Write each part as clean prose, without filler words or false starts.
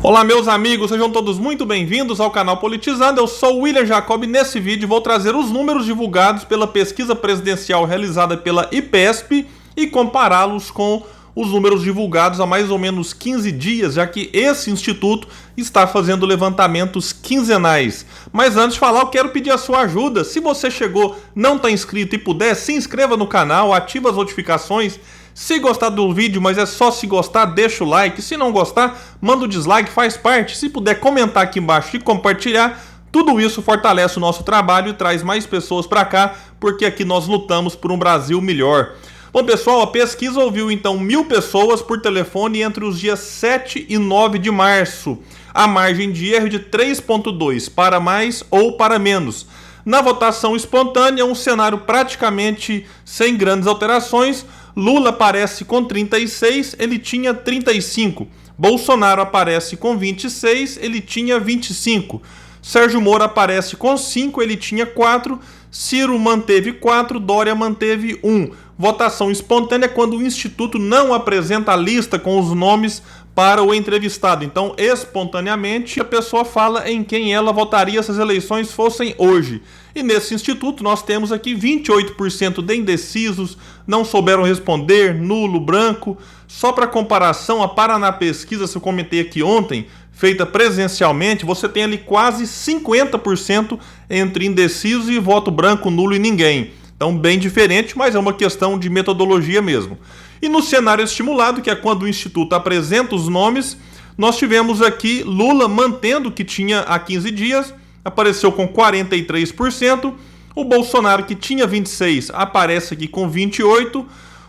Olá meus amigos, sejam todos muito bem-vindos ao canal Politizando. Eu sou o William Jacob e nesse vídeo vou trazer os números divulgados pela pesquisa presidencial realizada pela IPESP e compará-los com os números divulgados há mais ou menos 15 dias, já que esse instituto está fazendo levantamentos quinzenais. Mas antes de falar, eu quero pedir a sua ajuda. Se você chegou, não está inscrito e puder, se inscreva no canal, ative as notificações. Se gostar do vídeo, mas é só se gostar, deixa o like. Se não gostar, manda o dislike, faz parte. Se puder comentar aqui embaixo e compartilhar, tudo isso fortalece o nosso trabalho e traz mais pessoas para cá, porque aqui nós lutamos por um Brasil melhor. Bom, pessoal, a pesquisa ouviu então 1.000 pessoas por telefone entre os dias 7 e 9 de março. A margem de erro de 3,2 para mais ou para menos. Na votação espontânea, um cenário praticamente sem grandes alterações. Lula aparece com 36, ele tinha 35. Bolsonaro aparece com 26, ele tinha 25. Sérgio Moro aparece com 5, ele tinha 4. Ciro manteve 4, Dória manteve 1. Votação espontânea quando o Instituto não apresenta a lista com os nomes para o entrevistado. Então, espontaneamente, a pessoa fala em quem ela votaria se as eleições fossem hoje. E nesse instituto nós temos aqui 28% de indecisos, não souberam responder, nulo, branco. Só para comparação, a Paraná Pesquisa, se eu comentei aqui ontem, feita presencialmente, você tem ali quase 50% entre indecisos e voto branco, nulo e ninguém. Então, bem diferente, mas é uma questão de metodologia mesmo. E no cenário estimulado, que é quando o Instituto apresenta os nomes, nós tivemos aqui Lula mantendo o que tinha há 15 dias, apareceu com 43%, o Bolsonaro, que tinha 26%, aparece aqui com 28%,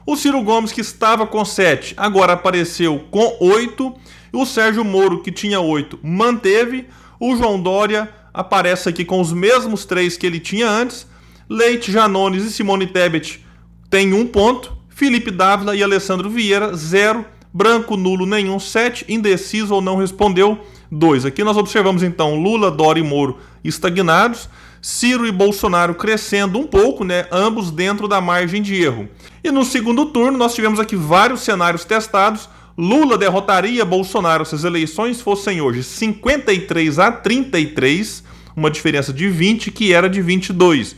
o Ciro Gomes, que estava com 7%, agora apareceu com 8%, o Sérgio Moro, que tinha 8%, manteve, o João Dória aparece aqui com os mesmos 3 que ele tinha antes, Leite, Janones e Simone Tebet tem 1 ponto, Felipe Dávila e Alessandro Vieira 0, branco, nulo, nenhum 7, indeciso ou não respondeu 2. Aqui nós observamos então Lula, Dória e Moro estagnados, Ciro e Bolsonaro crescendo um pouco, né, ambos dentro da margem de erro. E no segundo turno nós tivemos aqui vários cenários testados. Lula derrotaria Bolsonaro se as eleições fossem hoje 53-33, uma diferença de 20 que era de 22.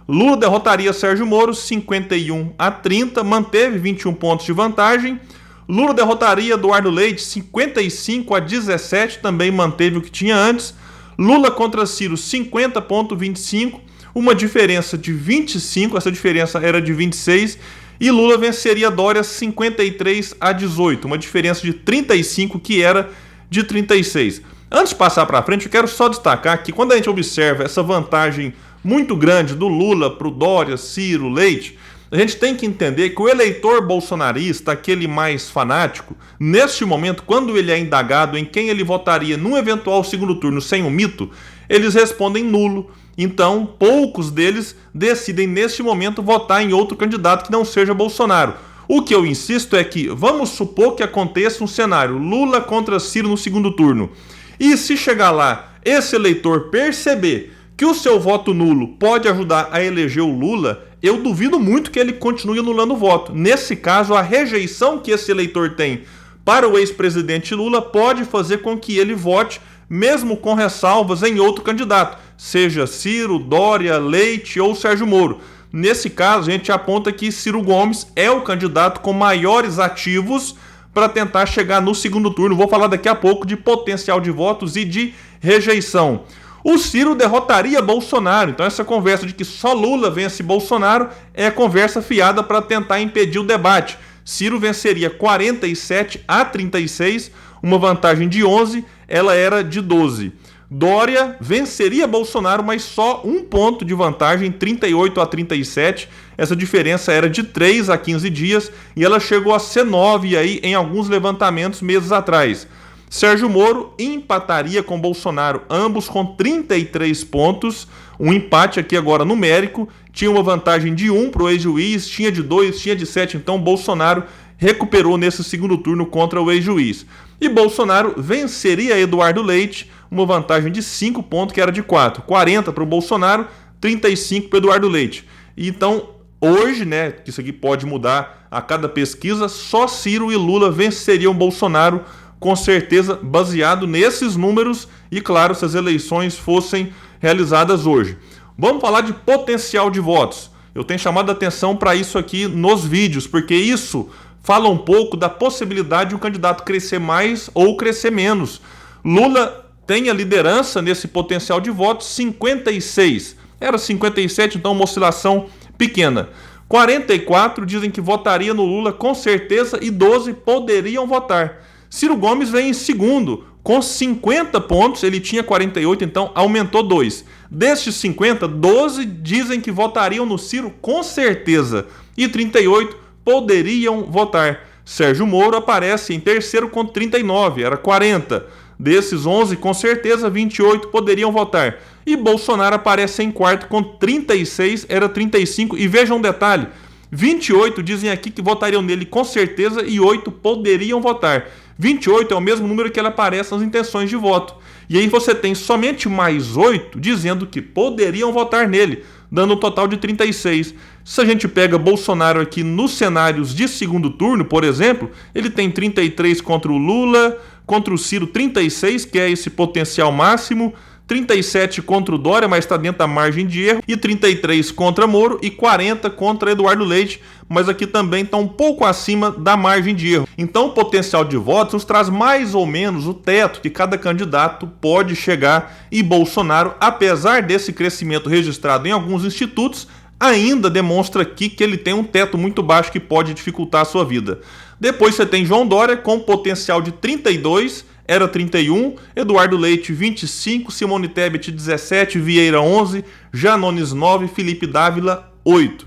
Lula derrotaria Sérgio Moro 51-30, manteve 21 pontos de vantagem. Lula derrotaria Eduardo Leite 55-17, também manteve o que tinha antes. Lula contra Ciro 50,25, uma diferença de 25, essa diferença era de 26. E Lula venceria Dória 53-18, uma diferença de 35 que era de 36. Antes de passar para frente, eu quero só destacar que quando a gente observa essa vantagem muito grande do Lula para o Dória, Ciro, Leite, a gente tem que entender que o eleitor bolsonarista, aquele mais fanático, neste momento, quando ele é indagado em quem ele votaria num eventual segundo turno sem um mito, eles respondem nulo. Então, poucos deles decidem neste momento votar em outro candidato que não seja Bolsonaro. O que eu insisto é que vamos supor que aconteça um cenário Lula contra Ciro no segundo turno. E se chegar lá, esse eleitor perceber que o seu voto nulo pode ajudar a eleger o Lula, eu duvido muito que ele continue anulando o voto. Nesse caso, a rejeição que esse eleitor tem para o ex-presidente Lula pode fazer com que ele vote, mesmo com ressalvas, em outro candidato, seja Ciro, Dória, Leite ou Sérgio Moro. Nesse caso, a gente aponta que Ciro Gomes é o candidato com maiores ativos para tentar chegar no segundo turno. Vou falar daqui a pouco de potencial de votos e de rejeição. O Ciro derrotaria Bolsonaro, então essa conversa de que só Lula vence Bolsonaro é conversa fiada para tentar impedir o debate. Ciro venceria 47-36, uma vantagem de 11, ela era de 12. Dória venceria Bolsonaro, mas só 1 ponto de vantagem, 38-37, essa diferença era de 3 a 15 dias e ela chegou a ser 9 aí em alguns levantamentos meses atrás. Sérgio Moro empataria com Bolsonaro, ambos com 33 pontos, um empate aqui agora numérico, tinha uma vantagem de 1 para o ex-juiz, tinha de 2, tinha de 7, então Bolsonaro recuperou nesse segundo turno contra o ex-juiz. E Bolsonaro venceria Eduardo Leite, uma vantagem de 5 pontos que era de 4, 40 para o Bolsonaro, 35 para o Eduardo Leite. E então, hoje, né, que isso aqui pode mudar a cada pesquisa, só Ciro e Lula venceriam Bolsonaro com certeza baseado nesses números e, claro, se as eleições fossem realizadas hoje. Vamos falar de potencial de votos. Eu tenho chamado a atenção para isso aqui nos vídeos, porque isso fala um pouco da possibilidade de um candidato crescer mais ou crescer menos. Lula tem a liderança nesse potencial de votos, 56. Era 57, então uma oscilação pequena. 44 dizem que votaria no Lula com certeza e 12 poderiam votar. Ciro Gomes vem em segundo, com 50 pontos, ele tinha 48, então aumentou 2. Destes 50, 12 dizem que votariam no Ciro com certeza e 38 poderiam votar. Sérgio Moro aparece em terceiro com 39, era 40. Desses 11, com certeza, 28 poderiam votar. E Bolsonaro aparece em quarto com 36, era 35. E vejam um detalhe, 28 dizem aqui que votariam nele com certeza e 8 poderiam votar. 28 é o mesmo número que ele aparece nas intenções de voto. E aí você tem somente mais 8 dizendo que poderiam votar nele, dando um total de 36. Se a gente pega Bolsonaro aqui nos cenários de segundo turno, por exemplo, ele tem 33 contra o Lula, contra o Ciro 36, que é esse potencial máximo, 37 contra o Dória, mas está dentro da margem de erro, e 33 contra Moro e 40 contra Eduardo Leite, mas aqui também está um pouco acima da margem de erro. Então o potencial de votos nos traz mais ou menos o teto que cada candidato pode chegar, e Bolsonaro, apesar desse crescimento registrado em alguns institutos, ainda demonstra aqui que ele tem um teto muito baixo que pode dificultar a sua vida. Depois você tem João Dória com potencial de 32, era 31, Eduardo Leite 25, Simone Tebet 17, Vieira 11, Janones 9, Felipe Dávila 8.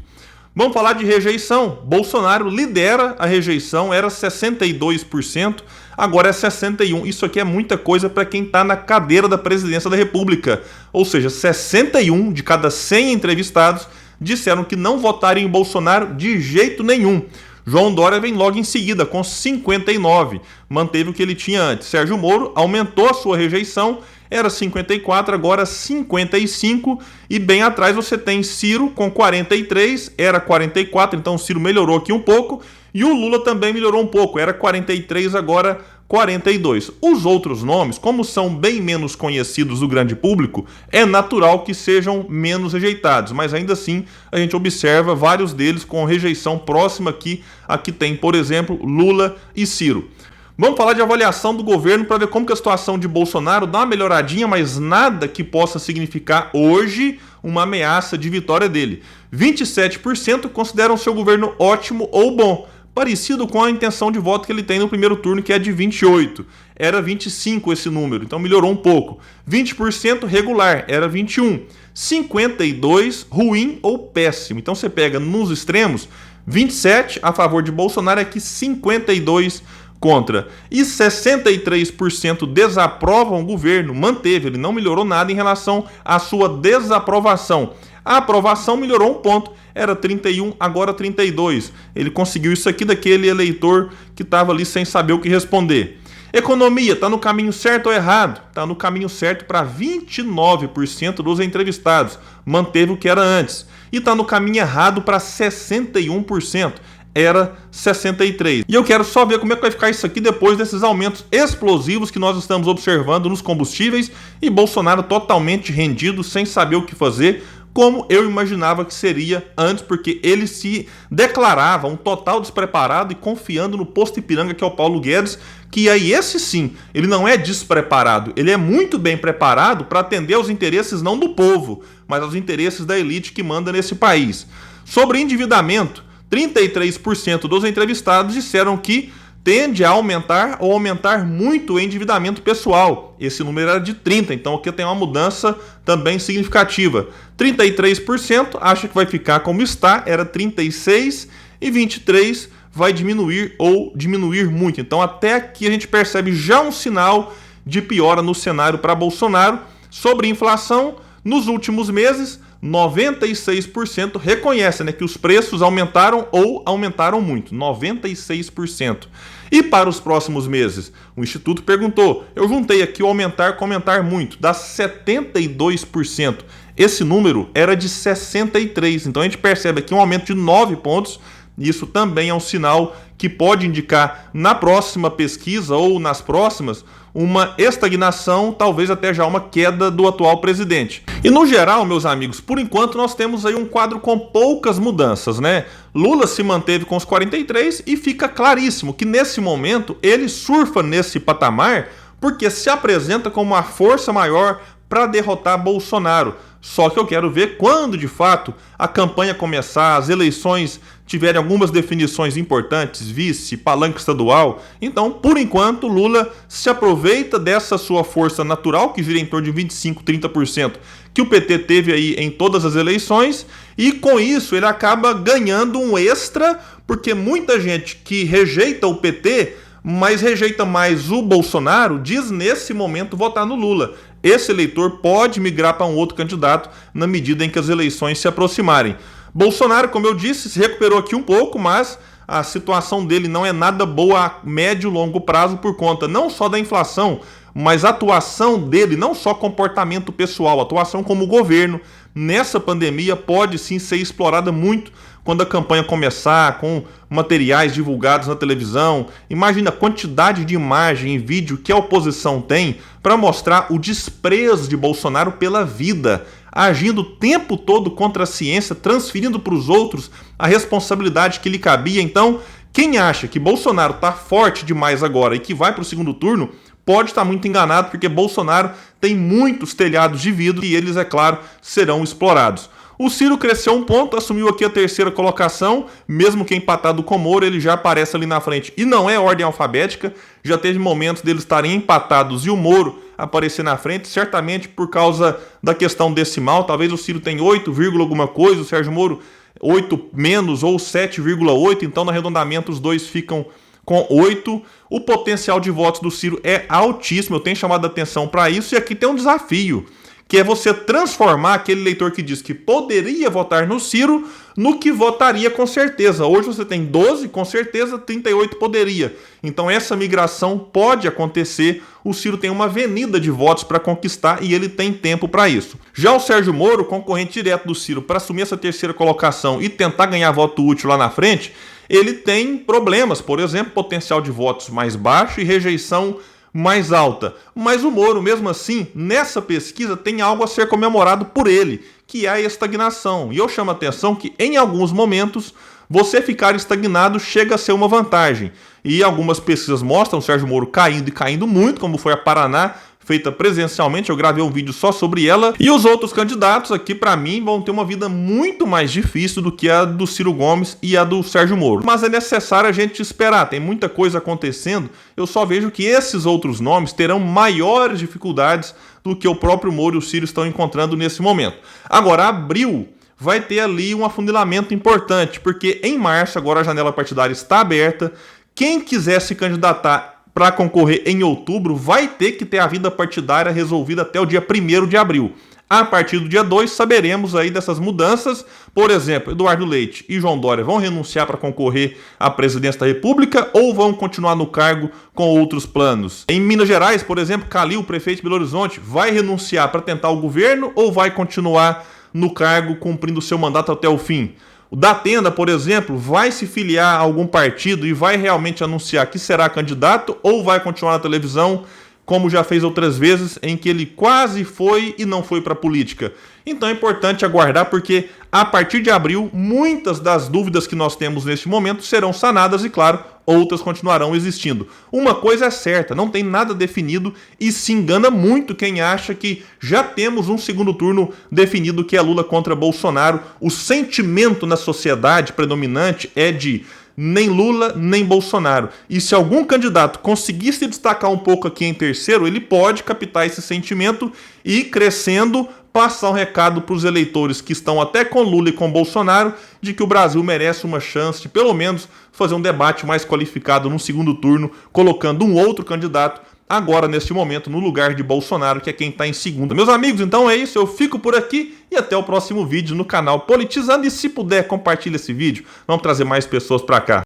Vamos falar de rejeição. Bolsonaro lidera a rejeição, era 62%, agora é 61%. Isso aqui é muita coisa para quem está na cadeira da presidência da República. Ou seja, 61 de cada 100 entrevistados disseram que não votariam em Bolsonaro de jeito nenhum. João Dória vem logo em seguida, com 59, manteve o que ele tinha antes. Sérgio Moro aumentou a sua rejeição, era 54, agora 55, e bem atrás você tem Ciro com 43, era 44, então o Ciro melhorou aqui um pouco, e o Lula também melhorou um pouco, era 43, agora 42. Os outros nomes, como são bem menos conhecidos do grande público, é natural que sejam menos rejeitados, mas ainda assim a gente observa vários deles com rejeição próxima aqui. Aqui tem, por exemplo, Lula e Ciro. Vamos falar de avaliação do governo para ver como que a situação de Bolsonaro dá uma melhoradinha, mas nada que possa significar hoje uma ameaça de vitória dele. 27% consideram seu governo ótimo ou bom, parecido com a intenção de voto que ele tem no primeiro turno, que é de 28. Era 25 esse número, então melhorou um pouco. 20% regular, era 21. 52% ruim ou péssimo. Então você pega nos extremos, 27% a favor de Bolsonaro, aqui 52% contra. E 63% desaprovam o governo, manteve, ele não melhorou nada em relação à sua desaprovação. A aprovação melhorou um ponto, era 31, agora 32. Ele conseguiu isso aqui daquele eleitor que estava ali sem saber o que responder. Economia, está no caminho certo ou errado? Está no caminho certo para 29% dos entrevistados, manteve o que era antes. E está no caminho errado para 61%. Era 63%. E eu quero só ver como é que vai ficar isso aqui depois desses aumentos explosivos que nós estamos observando nos combustíveis e Bolsonaro totalmente rendido, sem saber o que fazer, como eu imaginava que seria antes, porque ele se declarava um total despreparado e confiando no posto Ipiranga, que é o Paulo Guedes, que aí esse sim, ele não é despreparado, ele é muito bem preparado para atender aos interesses não do povo, mas aos interesses da elite que manda nesse país. Sobre endividamento, 33% dos entrevistados disseram que tende a aumentar ou aumentar muito o endividamento pessoal. Esse número era de 30%, então aqui tem uma mudança também significativa. 33% acha que vai ficar como está, era 36%, e 23% vai diminuir ou diminuir muito. Então até aqui a gente percebe já um sinal de piora no cenário para Bolsonaro. Sobre inflação, nos últimos meses, 96% reconhecem, que os preços aumentaram ou aumentaram muito, 96%. E para os próximos meses, o Instituto perguntou, eu juntei aqui o aumentar com aumentar muito, dá 72%. Esse número era de 63%, então a gente percebe aqui um aumento de 9 pontos, e isso também é um sinal que pode indicar na próxima pesquisa ou nas próximas uma estagnação, talvez até já uma queda do atual presidente. E no geral, meus amigos, por enquanto nós temos aí um quadro com poucas mudanças, né? Lula se manteve com os 43 e fica claríssimo que nesse momento ele surfa nesse patamar porque se apresenta como a força maior para derrotar Bolsonaro. Só que eu quero ver quando, de fato, a campanha começar, as eleições tiverem algumas definições importantes, vice, palanque estadual. Então, por enquanto, Lula se aproveita dessa sua força natural, que gira em torno de 25%, 30%, que o PT teve aí em todas as eleições, e com isso ele acaba ganhando um extra, porque muita gente que rejeita o PT, mas rejeita mais o Bolsonaro, diz nesse momento votar no Lula. Esse eleitor pode migrar para um outro candidato na medida em que as eleições se aproximarem. Bolsonaro, como eu disse, se recuperou aqui um pouco, mas a situação dele não é nada boa a médio e longo prazo por conta não só da inflação, mas a atuação dele, não só comportamento pessoal, atuação como governo, nessa pandemia pode sim ser explorada muito quando a campanha começar, com materiais divulgados na televisão. Imagina a quantidade de imagem e vídeo que a oposição tem para mostrar o desprezo de Bolsonaro pela vida, agindo o tempo todo contra a ciência, transferindo para os outros a responsabilidade que lhe cabia. Então, quem acha que Bolsonaro está forte demais agora e que vai para o segundo turno, pode estar muito enganado, porque Bolsonaro tem muitos telhados de vidro e eles, é claro, serão explorados. O Ciro cresceu um ponto, assumiu aqui a terceira colocação, mesmo que empatado com o Moro, ele já aparece ali na frente. E não é ordem alfabética, já teve momentos deles estarem empatados e o Moro aparecer na frente, certamente por causa da questão decimal. Talvez o Ciro tenha 8, alguma coisa, o Sérgio Moro 8 menos ou 7,8, então no arredondamento os dois ficam com 8. O potencial de votos do Ciro é altíssimo, eu tenho chamado a atenção para isso, e aqui tem um desafio, que é você transformar aquele eleitor que diz que poderia votar no Ciro no que votaria com certeza. Hoje você tem 12, com certeza 38 poderia. Então essa migração pode acontecer. O Ciro tem uma avenida de votos para conquistar e ele tem tempo para isso. Já o Sérgio Moro, concorrente direto do Ciro, para assumir essa terceira colocação e tentar ganhar voto útil lá na frente, ele tem problemas, por exemplo, potencial de votos mais baixo e rejeição mais alta. Mas o Moro, mesmo assim, nessa pesquisa tem algo a ser comemorado por ele, que é a estagnação. E eu chamo a atenção que em alguns momentos você ficar estagnado chega a ser uma vantagem. E algumas pesquisas mostram o Sérgio Moro caindo e caindo muito, como foi a Paraná, feita presencialmente, eu gravei um vídeo só sobre ela. E os outros candidatos aqui, para mim, vão ter uma vida muito mais difícil do que a do Ciro Gomes e a do Sérgio Moro. Mas é necessário a gente esperar, tem muita coisa acontecendo. Eu só vejo que esses outros nomes terão maiores dificuldades do que o próprio Moro e o Ciro estão encontrando nesse momento. Agora, abril vai ter ali um afunilamento importante, porque em março, agora a janela partidária está aberta. Quem quiser se candidatar para concorrer em outubro vai ter que ter a vida partidária resolvida até o dia 1º de abril. A partir do dia 2 saberemos aí dessas mudanças. Por exemplo, Eduardo Leite e João Dória vão renunciar para concorrer à presidência da República ou vão continuar no cargo com outros planos? Em Minas Gerais, por exemplo, Calil, prefeito de Belo Horizonte, vai renunciar para tentar o governo ou vai continuar no cargo cumprindo seu mandato até o fim? O Datena, por exemplo, vai se filiar a algum partido e vai realmente anunciar que será candidato ou vai continuar na televisão, como já fez outras vezes, em que ele quase foi e não foi para a política? Então é importante aguardar, porque a partir de abril, muitas das dúvidas que nós temos neste momento serão sanadas e, claro, outras continuarão existindo. Uma coisa é certa, não tem nada definido e se engana muito quem acha que já temos um segundo turno definido, que é Lula contra Bolsonaro. O sentimento na sociedade predominante é de nem Lula, nem Bolsonaro. E se algum candidato conseguir se destacar um pouco aqui em terceiro, ele pode captar esse sentimento e, crescendo, passar um recado para os eleitores que estão até com Lula e com Bolsonaro, de que o Brasil merece uma chance de, pelo menos, fazer um debate mais qualificado no segundo turno, colocando um outro candidato agora, neste momento, no lugar de Bolsonaro, que é quem está em segunda. Meus amigos, então é isso, eu fico por aqui e até o próximo vídeo no canal Politizando. E se puder, compartilhe esse vídeo, vamos trazer mais pessoas para cá.